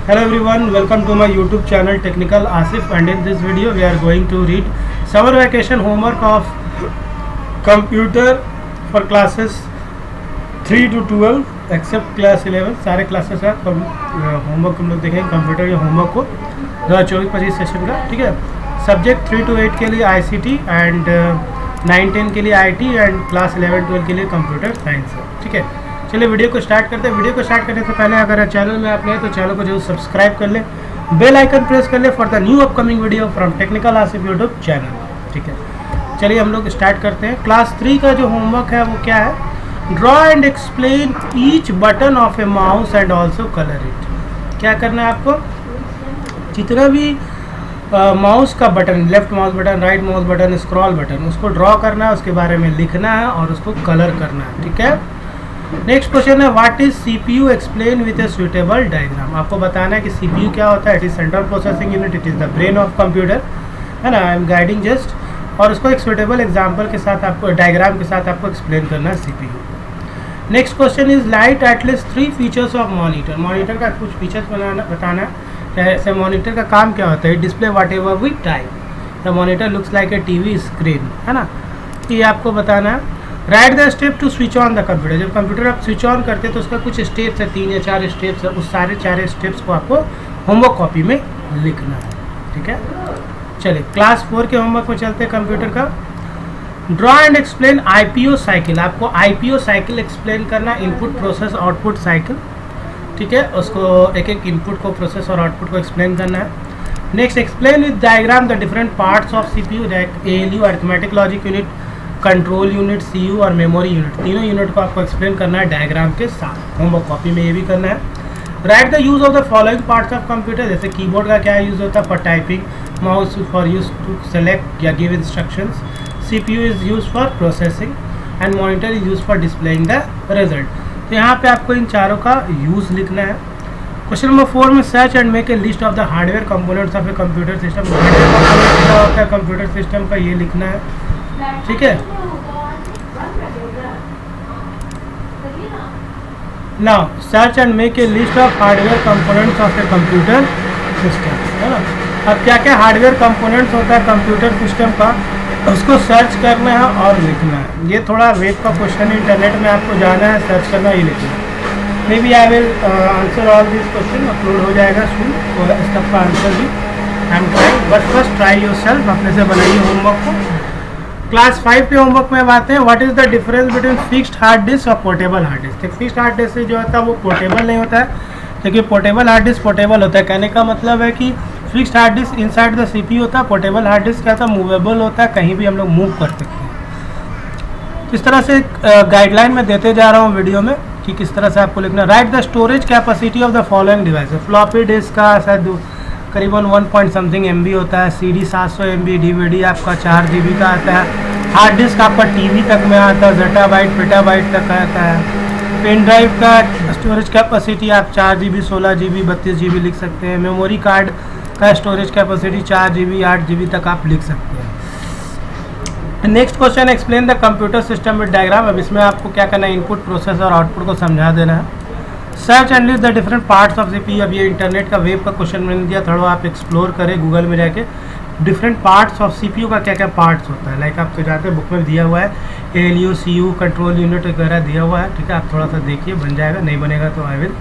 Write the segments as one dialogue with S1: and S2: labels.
S1: Hello everyone, welcome to my YouTube channel Technical Asif, and in this video we are going to read summer vacation homework of computer for classes 3 to 12 except class 11. सारे classes का homework हम लोग देखेंगे computer के homework को 2024-25 session का, ठीक है। सब्जेक्ट 3 to 8 के लिए ICT एंड 9-10 के लिए IT एंड क्लास 11-12 के लिए कंप्यूटर साइंस है, ठीक है। चलिए वीडियो को स्टार्ट करते हैं। वीडियो को स्टार्ट करने से पहले अगर चैनल में आप नए तो चैनल को जरूर सब्सक्राइब कर लें, बेल आइकन प्रेस कर लें for the new upcoming video from technical Asif YouTube channel, ठीक है। चलिए हम लोग स्टार्ट करते हैं। क्लास 3 का जो होमवर्क है वो क्या है, draw and explain each button of A mouse and also colour it. क्या करना है आपको, जितना भी माउस का button, left mouse button, right mouse button, scroll button, उसको ड्रॉ करना है, उसके बारे में लिखना है और उसको कलर करना है, ठीक है। नेक्स्ट क्वेश्चन है, what is CPU explain with a suitable diagram. आपको बताना है कि CPU क्या होता है। It is central processing unit, it is the brain of computer, है ना। आई एम गाइडिंग जस्ट, और उसको एक सुटेबल एग्जाम्पल के साथ आपको, डायग्राम के साथ आपको एक्सप्लेन करना है CPU। Next question is light at least 3 features of monitor. Monitor का कुछ फीचर्स बताना है। ऐसे मॉनिटर का काम क्या होता है, display whatever we type, the monitor looks like a TV screen, है ना। ये आपको बताना है। Write the step to switch on the computer. जब कंप्यूटर आप स्विच ऑन करते हैं तो उसका कुछ स्टेप्स है, 3 या 4 स्टेप्स है, उस सारे 4 स्टेप्स को आपको होमवर्क कॉपी में लिखना है, ठीक है। चलिए क्लास 4 के होमवर्क में चलते हैं कंप्यूटर का। Draw and explain IPO cycle. आपको IPO साइकिल एक्सप्लेन करना, इनपुट प्रोसेस आउटपुट साइकिल, ठीक है। उसको एक एक इनपुट को, प्रोसेस और आउटपुट को एक्सप्लेन करना है। Next, explain with diagram the different parts of CPU, ALU arithmetic logic unit, control unit, CU और मेमोरी यूनिट। तीनों यूनिट को आपको एक्सप्लेन करना है डायग्राम के साथ। होमवर्क कॉपी में ये भी करना है। Write the use of the following parts of computer. जैसे कीबोर्ड का क्या यूज़ होता है, for typing, mouse for use to select या give instructions, CPU is use for processing and monitor is use for displaying the result. तो यहाँ पे आपको इन चारों का यूज़ लिखना है। क्वेश्चन नंबर 4 में search and make a list of the hardware components of a computer system. क्या होता है कंप्यूटर सिस्टम का, ये लिखना है, ठीक है। Now search and make a list of hardware components of a computer system, है ना। अब क्या क्या हार्डवेयर कंपोनेंट्स होता है कंप्यूटर सिस्टम का, उसको सर्च करना है और लिखना है। ये थोड़ा वेब का क्वेश्चन है, इंटरनेट में आपको जाना है, सर्च करना, ये लिखना है। Maybe I will answer all this question, upload हो जाएगा सून, तो इस तक का आंसर भी I am trying, but first try yourself, अपने से बनाइए होमवर्क को। क्लास 5 के होमवर्क में बात है, what is the difference between fixed hard disk और portable hard disk. Fixed hard disk जो होता है वो पोर्टेबल नहीं होता है, लेकिन पोर्टेबल हार्ड डिस्क पोर्टेबल होता है। कहने का मतलब है कि fixed hard disc inside the CPU होता है, पोर्टेबल हार्ड डिस्क क्या होता है, मूवेबल होता है, कहीं भी हम लोग मूव कर सकते हैं। इस तरह से गाइडलाइन में देते जा रहा हूँ वीडियो में कि किस तरह से आपको लिखना। Right the storage capacity of the following device. Floppy disk का शायद करीबन 1 पॉइंट समथिंग MB होता है, CD 700 MB, DVD आपका 4 GB का आता है, हार्ड डिस्क आपका TV तक में आता है, zettabyte पेटाबाइट तक आता है। पेन ड्राइव का स्टोरेज कैपेसिटी आप 4 GB, 16 GB, 32 GB लिख सकते हैं। मेमोरी कार्ड का स्टोरेज कैपेसिटी 4 GB, 8 GB तक आप लिख सकते हैं। Next question, explain the computer system with diagram. अब इसमें आपको क्या करना है, इनपुट, प्रोसेस और आउटपुट को समझा देना है। Search and list the different parts of CPU। अब ये इंटरनेट का, वेब का क्वेश्चन मैंने दिया, थोड़ा आप एक्सप्लोर करें गूगल में जाके, डिफरेंट पार्ट्स ऑफ CPU का क्या क्या पार्ट्स होता है। लाइक आप तो जाते हैं, बुक में दिया हुआ है, ALU, CU, कंट्रोल यूनिट वगैरह दिया हुआ है, ठीक है। आप थोड़ा सा देखिए, बन जाएगा, नहीं बनेगा तो आई विल।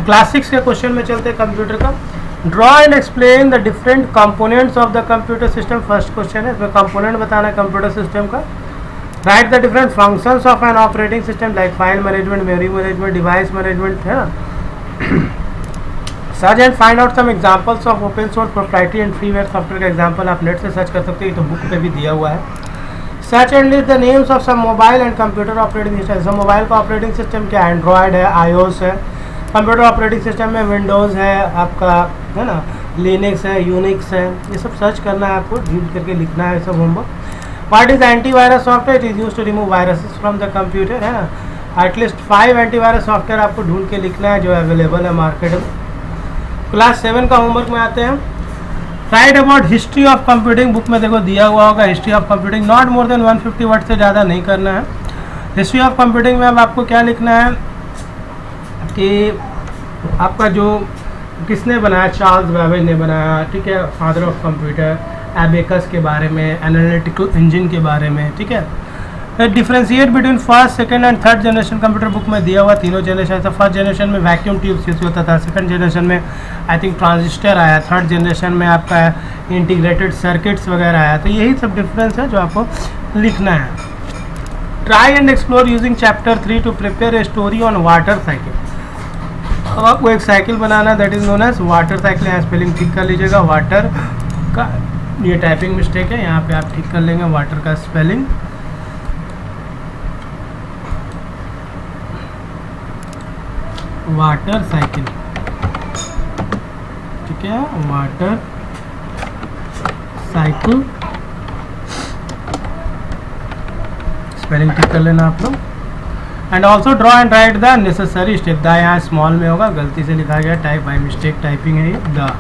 S1: क्लास 6 के क्वेश्चन में चलते हैं कंप्यूटर का। Draw and explain the different components of the computer system. First question है, इसमें कंपोनेंट बताना है कंप्यूटर सिस्टम का। Write the different functions of an operating system, like file management, memory management, device management, है ना। Search and find out some examples of open source, proprietary and freeware software का example आप net से search कर सकते हैं, तो book पे भी दिया हुआ है। Search and list the names of some mobile and computer operating system. सब मोबाइल का ऑपरेटिंग सिस्टम क्या है, एंड्रॉयड है, iOS है। कंप्यूटर ऑपरेटिंग सिस्टम में विंडोज़ है आपका, है ना, लिनक्स है, यूनिक्स है। ये सब सर्च करना है आपको, ढूंढ करके लिखना है सब homework. What is antivirus software, it is use to remove viruses from the computer, है ना। एटलीस्ट 5 एंटीवायरस सॉफ्टवेयर आपको ढूंढ के लिखना है जो अवेलेबल है मार्केट में। क्लास 7 का होमवर्क में आते हैं। Right about history of computing. Book में देखो दिया हुआ होगा, history of computing, not more than 150 word से ज़्यादा नहीं करना है। हिस्ट्री ऑफ कंप्यूटिंग में अब आपको क्या लिखना है कि आपका जो किसने बनाया? चार्ल्स बेबेज ने बनाया, ठीक है, फादर ऑफ कंप्यूटर। एबेकस के बारे में, एनालिटिकल इंजन के बारे में, ठीक है। Differentiate between first, second and third generation computer book में दिया हुआ तीनों जनरेशन था। फर्स्ट जनरेशन में वैक्यूम ट्यूब्स यूज होता था, सेकंड जनरेशन में आई थिंक ट्रांजिस्टर आया, थर्ड जनरेशन में आपका इंटीग्रेटेड सर्किट्स वगैरह आया। तो यही सब डिफरेंस है जो आपको लिखना है। Try and explore using chapter 3 to prepare a story on water cycle. अब आपको एक साइकिल बनाना है that is known as water cycle. यहाँ स्पेलिंग ठीक कर लीजिएगा, वाटर का ये टाइपिंग मिस्टेक है, यहाँ पे आप ठीक कर लेंगे वाटर का स्पेलिंग। वाटर साइकिल, ठीक है, वाटर साइकिल स्पेलिंग ठीक कर लेना आप लोग। And also draw and right the necessary step. The यहाँ स्मॉल में होगा, गलती से लिखा गया, टाइप बाई मिस्टेक टाइपिंग है ये, द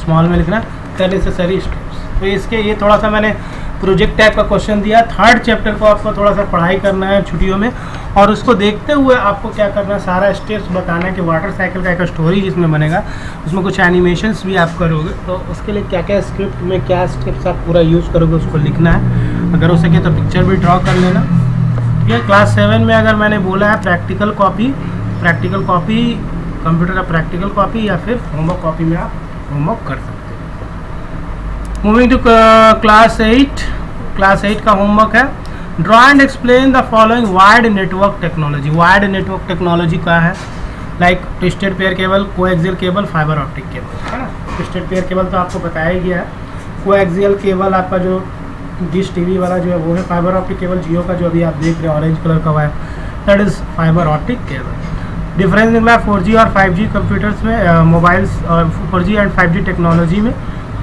S1: स्मॉल में लिखना द नेसेसरी स्टेप्स। तो इसके ये थोड़ा सा मैंने प्रोजेक्ट टाइप का क्वेश्चन दिया। थर्ड चैप्टर को आपको थोड़ा सा पढ़ाई करना है छुट्टियों में, और उसको देखते हुए आपको क्या करना है, सारा स्टेप्स बताना है कि वाटर साइकिल का एक स्टोरी जिसमें बनेगा, उसमें कुछ एनिमेशंस भी आप करोगे। तो उसके लिए क्या क्या स्क्रिप्ट में क्या स्टेप्स आप पूरा यूज़ करोगे उसको लिखना है। अगर हो सके तो पिक्चर भी ड्रॉ कर लेना, ठीक है। क्लास 7 में अगर मैंने बोला है प्रैक्टिकल कॉपी कंप्यूटर का प्रैक्टिकल कॉपी या फिर होमवर्क कॉपी में आप होमवर्क कर सकते हैं। मूविंग टू क्लास 8 का होमवर्क है, draw and explain the following wired network technology. Wired network technology क्या है? Like twisted pair cable, coaxial cable, fibre optic cable, है ना। ट्विस्टेड पेयर केबल तो आपको बताया ही गया है। कोएक्सियल केबल आपका जो डिश टीवी वाला जो है वो है। फाइबर ऑप्टिक केबल जियो का जो अभी आप देख रहे हैं ऑरेंज कलर का wire, that is fibre optic cable. Difference निकला 4G और 5G कंप्यूटर्स में, मोबाइल्स और 4G एंड 5G टेक्नोलॉजी में।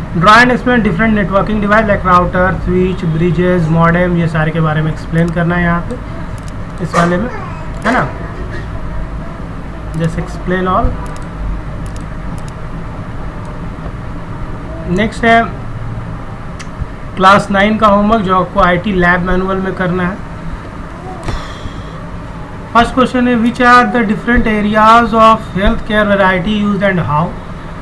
S1: Draw and explain different networking device like router, switch, bridges, modem, ये सारे के बारे में एक्सप्लेन करना है यहाँ पे इस वाले में, है ना। Just explain all. नेक्स्ट है क्लास 9 का होमवर्क जो आपको IT लैब मैनुअल में करना है। फर्स्ट क्वेश्चन है which are the different areas of health care variety use and how.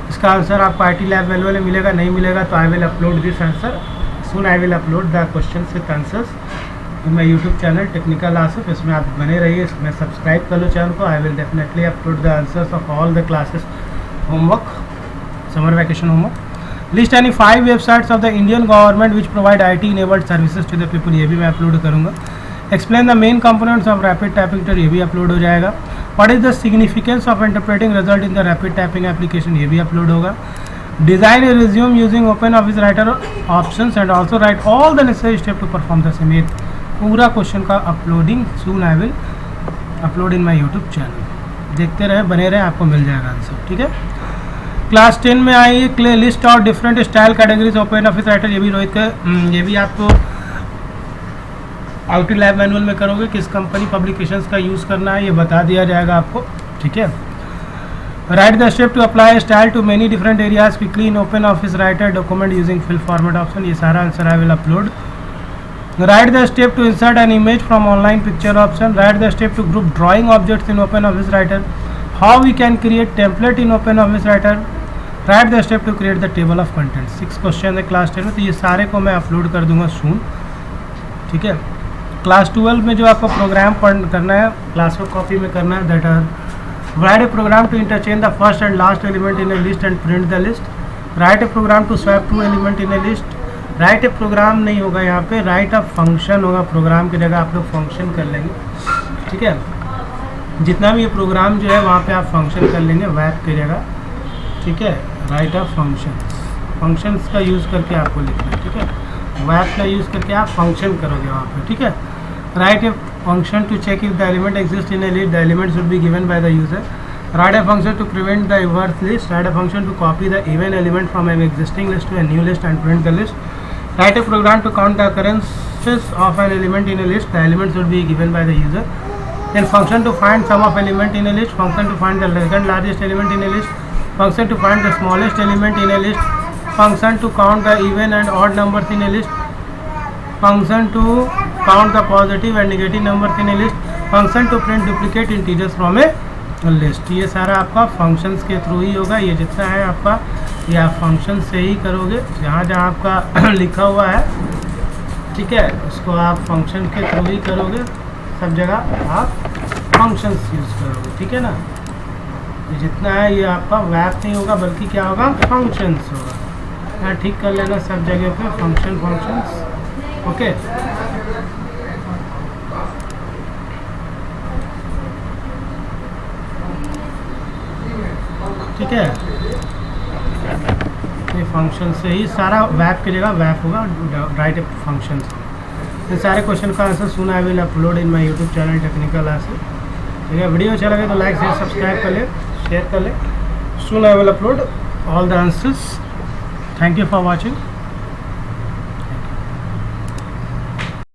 S1: इसका आंसर आपको IT लैब मैनुअल में मिलेगा, नहीं मिलेगा तो I will upload this answer soon. I will upload the question with answers in my YouTube channel technical Asif. इसमें आप बने रहिए, इसमें सब्सक्राइब कर लो चैनल को। I will definitely upload the answers of all the classes homework, summer vacation homework. List any 5 websites of the Indian government which provide IT enabled services to the people, ये भी मैं upload करूँगा। Explain the main components of rapid typing tool, ये भी upload हो जाएगा। What is the significance of interpreting result in the rapid typing application, ये भी अपलोड होगा। Design A resume using open office writer options and also write all the necessary step to perform the same. पूरा question का uploading soon I will upload in my YouTube channel. देखते रहे, बने रहे, आपको मिल जाएगा आंसर, ठीक है। क्लास 10 में आई क्ले लिस्ट और different style categories open office writer, ये भी रोहित का, ये भी आपको IT लैब मैनुअल में करोगे। किस कंपनी पब्लिकेशंस का यूज़ करना है ये बता दिया जाएगा आपको, ठीक है। Write the step to apply style to many different areas quickly in open office writer document using fill format option, ये सारा answer I will upload. Write the step to insert an image from online picture option. Write the step to group drawing objects in open office writer. How we can create template in open office writer. Write the step to create the table of content. 6 question है class 10 में, तो ये सारे को मैं upload कर दूंगा सून, ठीक है। क्लास 12 में जो आपको प्रोग्राम करना है क्लास वर्क कॉपी में करना है, that are write a program to interchange the first and last element in a list and print the list. Write a program to swap 2 element in a list. Write a program नहीं होगा यहाँ पे, write a function होगा, program की जगह आप लोग function कर लेंगे, ठीक है। जितना भी ये प्रोग्राम जो है वहाँ पे आप फंक्शन कर लेंगे वैप की जगह, ठीक है। राइट अ फंक्शंस का यूज़ करके आपको लिखना है, ठीक है। वैप का यूज़ करके आप फंक्शन करोगे वहाँ पे, ठीक है। Write a function to check if the element exist in a list, the element should be given by the user. Write a function to prevent the reverse list. Write a function to copy the even element from an existing list to a new list and print the list. Write a program to count the occurrences of an element in a list. The element should be given by the user. Then function to find sum of element in a list. Function to find the second largest element in a list. Function to find the smallest element in a list. Function to count the even and odd numbers in a list. Function to count the positive and negative numbers in a list. Function to print duplicate integers from a list. ये सारा आपका functions के through ही होगा। ये जितना है आपका ये आप फंक्शन से ही करोगे। जहाँ जहाँ आपका लिखा हुआ है, ठीक है, उसको आप फंक्शन के थ्रू ही करोगे। सब जगह आप फंक्शंस यूज़ करोगे, ठीक है ना। ये जितना है ये आपका वैप नहीं होगा, बल्कि क्या होगा, फंक्शंस होगा। यहाँ ठीक कर लेना सब जगह पे फंक्शंस। ओके, ठीक है। ये फंक्शन से ही सारा वैप की जगह वैप होगा, राइट फंक्शन। ये सारे क्वेश्चन का आंसर सुना आई will upload in my YouTube channel technical answer. ठीक है, वीडियो अच्छा लगे तो लाइक शेयर सब्सक्राइब कर ले, शेयर कर ले। सुन I will upload all the answers. Thank you for watching.